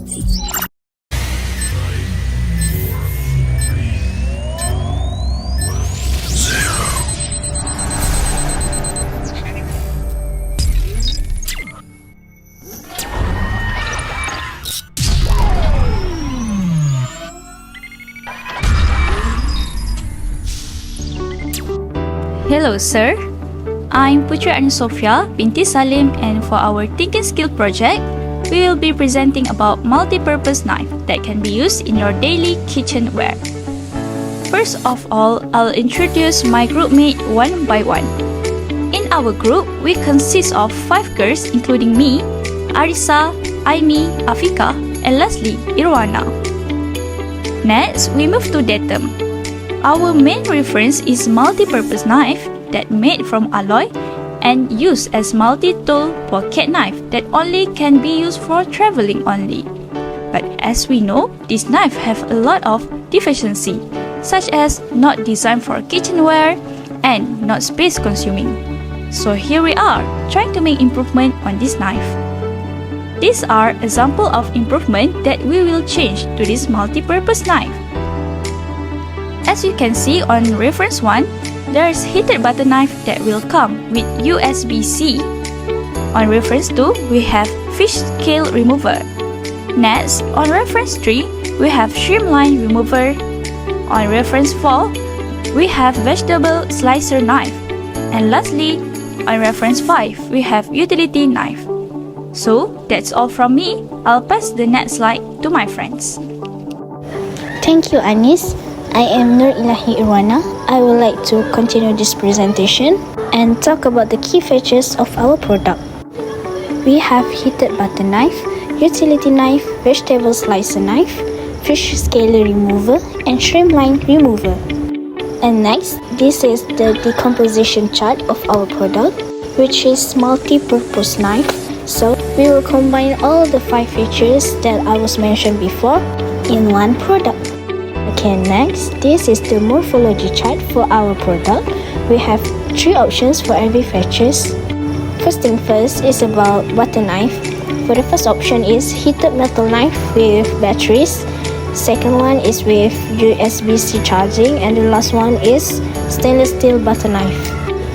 Hello sir, I'm Putri Ani Sofia binti Salim, and for our Thinking Skill project, we will be presenting about multi-purpose knife that can be used in your daily kitchenware. First of all, I'll introduce my groupmate one by one. In our group, we consist of 5 girls including me, Arisa, Aimi, Afika, and lastly, Irwana. Next, we move to datum. Our main reference is multi-purpose knife that made from alloy and used as multi-tool pocket knife that only can be used for traveling only. But as we know, this knife have a lot of deficiency, such as not designed for kitchenware and not space consuming. So here we are, trying to make improvement on this knife. These are examples of improvement that we will change to this multi-purpose knife. As you can see on reference 1, there is heated butter knife that will come with USB-C. On reference 2, we have fish scale remover. Next, on reference 3, we have streamline remover. On reference 4, we have vegetable slicer knife. And lastly, on reference 5, we have utility knife. So, that's all from me. I'll pass the next slide to my friends. Thank you, Anis. I am Nur Ilahi Irwana. I would like to continue this presentation and talk about the key features of our product. We have heated butter knife, utility knife, vegetable slicer knife, fish scaler remover, and streamline remover. And next, this is the decomposition chart of our product, which is multi-purpose knife. So we will combine all the 5 features that I was mentioned before in one product. Okay, next, this is the morphology chart for our product. We have 3 options for every features. First thing first is about butter knife. For the first option is heated metal knife with batteries. Second one is with USB-C charging, and the last one is stainless steel butter knife.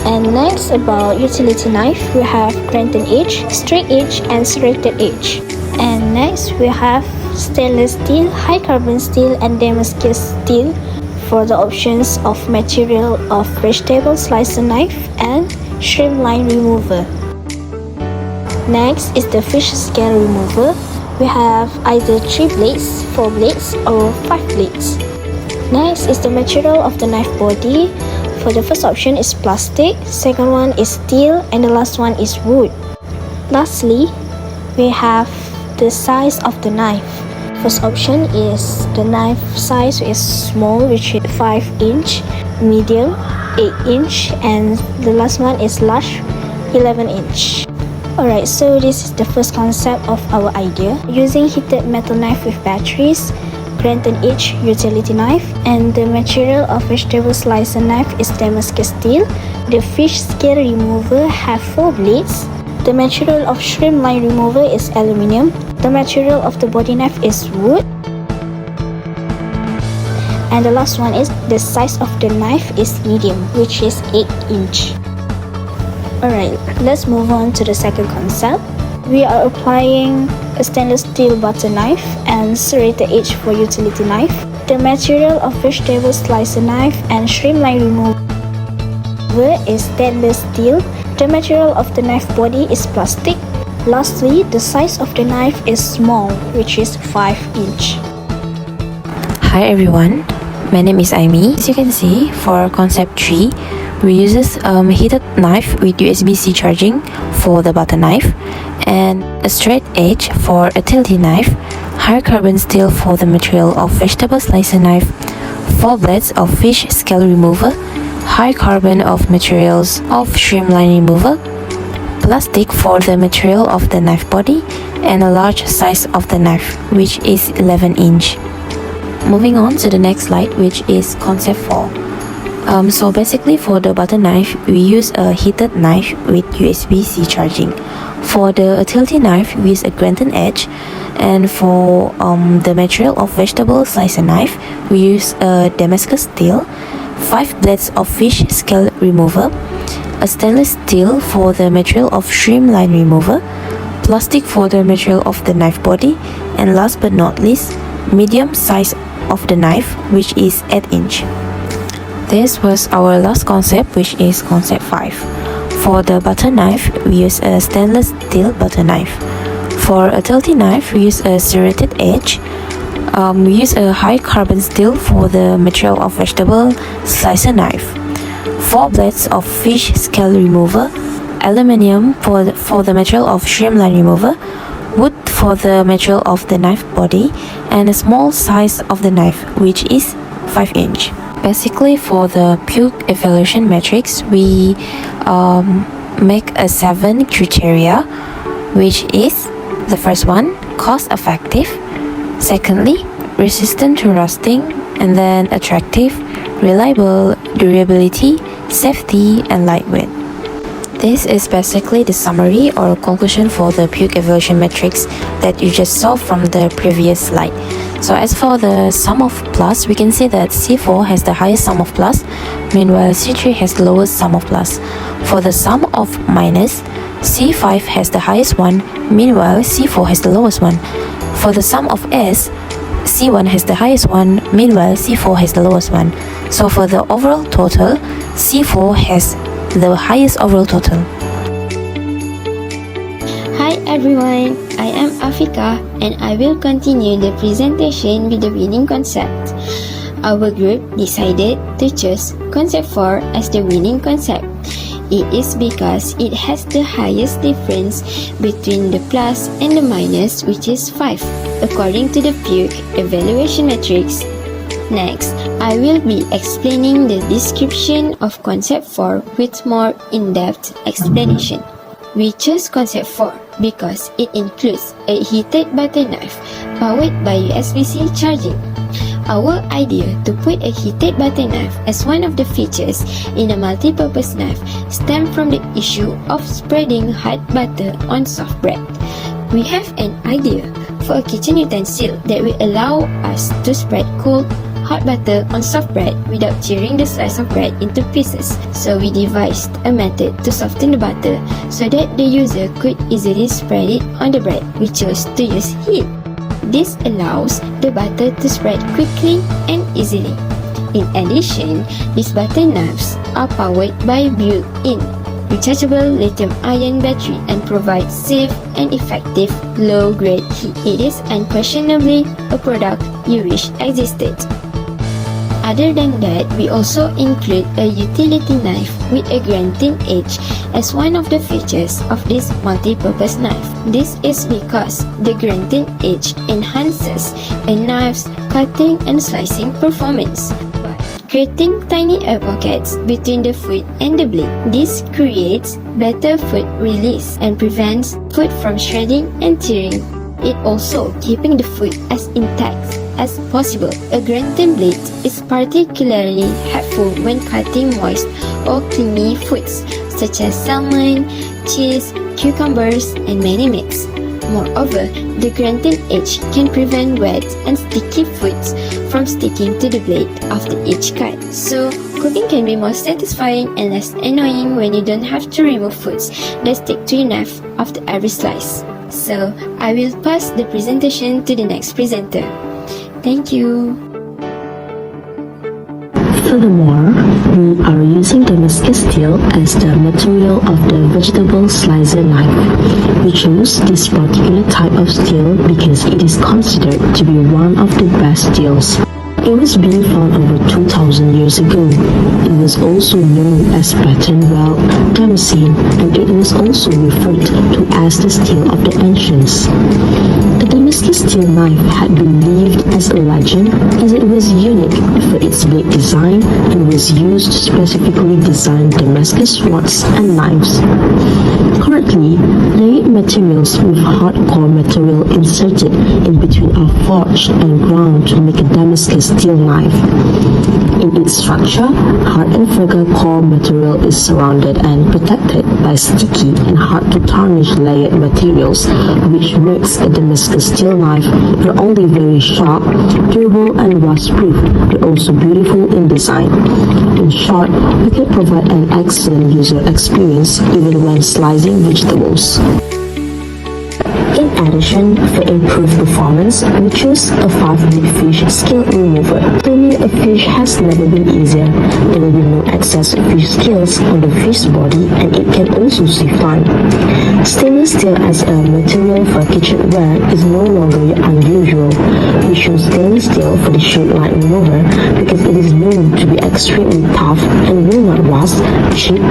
And next, about utility knife, we have granted edge, straight edge, and serrated edge. And next, we have stainless steel, high carbon steel, and Damascus steel for the options of material of vegetable slicer knife and streamline remover. Next is the fish scale remover. We have either 3 blades, 4 blades, or 5 blades. Next is the material of the knife body. For the first option is plastic, second one is steel, and the last one is wood. Lastly, we have the size of the knife. First option is the knife size is small, which is 5 inch, medium 8 inch, and the last one is large 11 inch. Alright, so this is the first concept of our idea. Using heated metal knife with batteries, granted edge utility knife, and the material of vegetable slicer knife is Damascus steel. The fish scale remover have 4 blades. The material of streamline remover is aluminium. The material of the body knife is wood. And the last one is the size of the knife is medium, which is 8 inch. Alright, let's move on to the second concept. We are applying a stainless steel butter knife and serrated edge for utility knife. The material of vegetable slicer knife and streamline remover is stainless steel. The material of the knife body is plastic. Lastly, the size of the knife is small, which is 5 inch. Hi everyone, my name is Aimi. As you can see, for concept 3, we uses heated knife with USB-C charging for the butter knife, and a straight edge for a utility knife, high carbon steel for the material of vegetable slicer knife, 4 blades of fish scale remover, high carbon of materials of streamline remover, plastic for the material of the knife body, and a large size of the knife, which is 11 inch. Moving on to the next slide, which is concept 4. So basically for the butter knife, we use a heated knife with USB-C charging. For the utility knife, we use a granite edge. And for the material of vegetable slicer knife, we use a Damascus steel, 5 blades of fish scale remover, a stainless steel for the material of shrimp line remover, plastic for the material of the knife body, and last but not least, medium size of the knife, which is 8 inch. This was our last concept, which is concept 5. For the butter knife, we use a stainless steel butter knife. For a utility knife, we use a serrated edge. We use a high carbon steel for the material of vegetable slicer knife, 4 blades of fish scale remover, aluminium for the material of shrimp line remover, wood for the material of the knife body, and a small size of the knife, which is 5 inch. Basically, for the PUC evaluation matrix, we make a 7 criteria, which is the first one, cost effective, secondly, resistant to rusting, and then attractive, reliable, durability, safety, and lightweight. This is basically the summary or conclusion for the PUC evaluation matrix that you just saw from the previous slide. So as for the sum of plus, we can see that C4 has the highest sum of plus, meanwhile C3 has the lowest sum of plus. For the sum of minus, C5 has the highest one, meanwhile C4 has the lowest one. For the sum of S, C1 has the highest one, meanwhile C4 has the lowest one. So for the overall total, C4 has the highest overall total. Hi everyone, I am Afika and I will continue the presentation with the winning concept. Our group decided to choose concept 4 as the winning concept. It is because it has the highest difference between the plus and the minus, which is 5, according to the PUC evaluation matrix. Next, I will be explaining the description of concept 4 with more in-depth explanation. We chose concept 4 because it includes a heated butter knife powered by USB-C charging. Our idea to put a heated butter knife as one of the features in a multi-purpose knife stemmed from the issue of spreading hot butter on soft bread. We have an idea for a kitchen utensil that will allow us to spread cold, hot butter on soft bread without tearing the slice of bread into pieces. So we devised a method to soften the butter so that the user could easily spread it on the bread. We chose to use heat. This allows the butter to spread quickly and easily. In addition, these butter knives are powered by built-in rechargeable lithium-ion battery and provide safe and effective low-grade heat. It is unquestionably a product you wish existed. Other than that, we also include a utility knife with a granite edge as one of the features of this multi-purpose knife. This is because the granite edge enhances a knife's cutting and slicing performance by creating tiny air pockets between the foot and the blade. This creates better foot release and prevents foot from shredding and tearing. It also keeping the foot as intact as possible. A granite blade is particularly helpful when cutting moist or creamy foods such as salmon, cheese, cucumbers, and many meats. Moreover, the granite edge can prevent wet and sticky foods from sticking to the blade after each cut. So, cooking can be more satisfying and less annoying when you don't have to remove foods that stick to your knife after every slice. So, I will pass the presentation to the next presenter. Thank you. Furthermore, we are using Damascus steel as the material of the vegetable slicer knife. We chose this particular type of steel because it is considered to be one of the best steels. It was being found over 2,000 years ago. It was also known as Platinum Damascene, and it was also referred to as the steel of the ancients. The Damascus steel knife had been believed as a legend as it was unique for its blade design and was used to specifically design Damascus swords and knives. Currently, layered materials with hardcore material inserted in between are forged and ground to make a Damascus steel knife. In its structure, hard and fragile core material is surrounded and protected by sticky and hard-to-tarnish layered materials, which makes a Damascus steel knife not only very sharp, durable and rust-proof, but also beautiful in design. In short, we can provide an excellent user experience even when slicing vegetables. In addition, for improved performance, we choose a 5-minute fish scale remover. Cleaning a fish has never been easier. There will be no excess fish scales on the fish body, and it can also save time. Stainless steel as a material for kitchenware is no longer unusual. We choose stainless steel for the shield line remover because it is known to be extremely tough and will not rust, chip,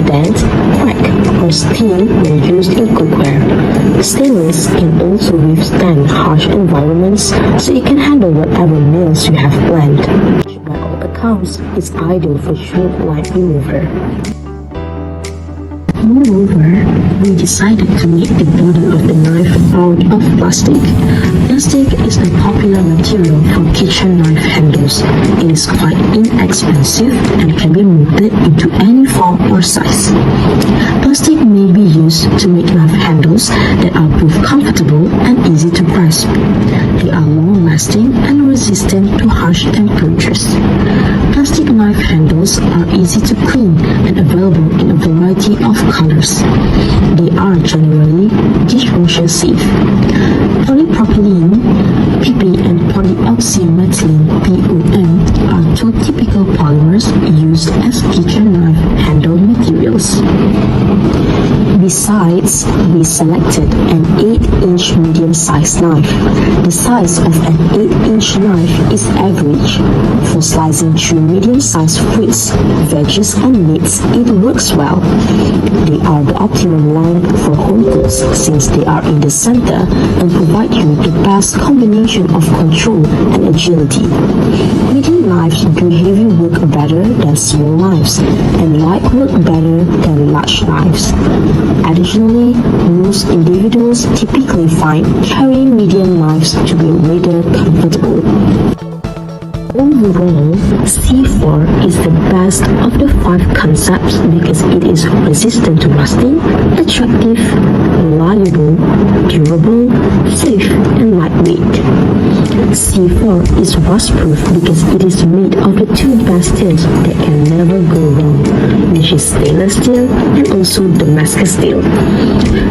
dent, crack, or steam when used in cookware. Stainless can also withstand harsh environments, so it can handle whatever meals you have planned. Which by all accounts is ideal for shield line remover. Moreover, we decided to make the body of the knife out of plastic. Plastic is a popular material for kitchen knife handles. It is quite inexpensive and can be molded into any form or size. Plastic may be used to make knife handles that are both comfortable and easy to grasp. They are long-lasting and resistant to harsh temperatures. Plastic knife handles are easy to clean and available in a variety of colors. They are generally dishwasher safe. Polypropylene, PP, and polyoxymethylene (POM) are two typical polymers used as kitchen knife handle materials. Besides, we selected an 8-inch medium-sized knife. The size of an 8-inch knife is average. For slicing through medium-sized fruits, veggies, and meats, it works well. They are the optimum length for home cooks since they are in the center and provide you the best combination of control and agility. Medium knives do heavy work better than small knives, and light work better than large knives. Additionally, most individuals typically find carrying medium knives to be rather comfortable. Overall, C4 is the best of the 5 concepts because it is resistant to rusting, attractive, reliable, durable, safe, and lightweight. C4 is rust-proof because it is made of the 2 best steels that can never go wrong, which is stainless steel and also Damascus steel.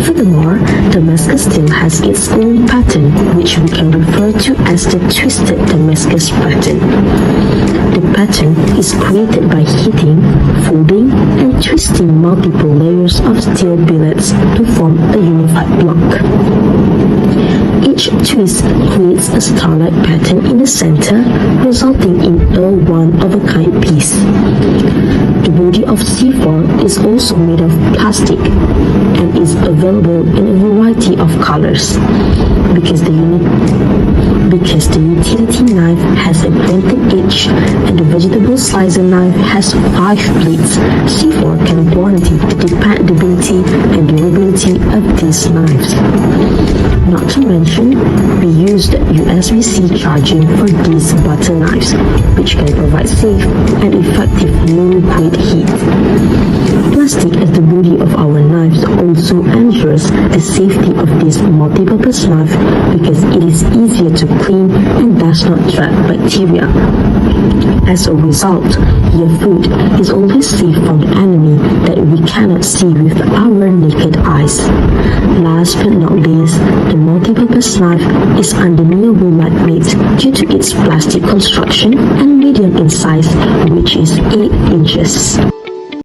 Furthermore, Damascus steel has its own pattern, which we can refer to as the twisted Damascus pattern. The pattern is created by heating, folding, and twisting multiple layers of steel billets to form a unified block. Each twist creates a star-like pattern in the center, resulting in a one-of-a-kind piece. The body of C4 is also made of plastic and is available in a variety of colors. Because the utility knife has a pointed edge and the vegetable slicer knife has 5 blades, C4 can guarantee the dependability and durability of these knives. Not to mention, we used USB-C charging for these butter knives, which can provide safe and effective low-grade heat. Plastic as the body of our knives also ensures the safety of this multi-purpose knife because it is easier to clean and does not trap bacteria. As a result, your food is always safe from the enemy that we cannot see with our naked eyes. Last but not least, the multi-purpose knife is undeniably lightweight due to its plastic construction and medium in size, which is 8 inches.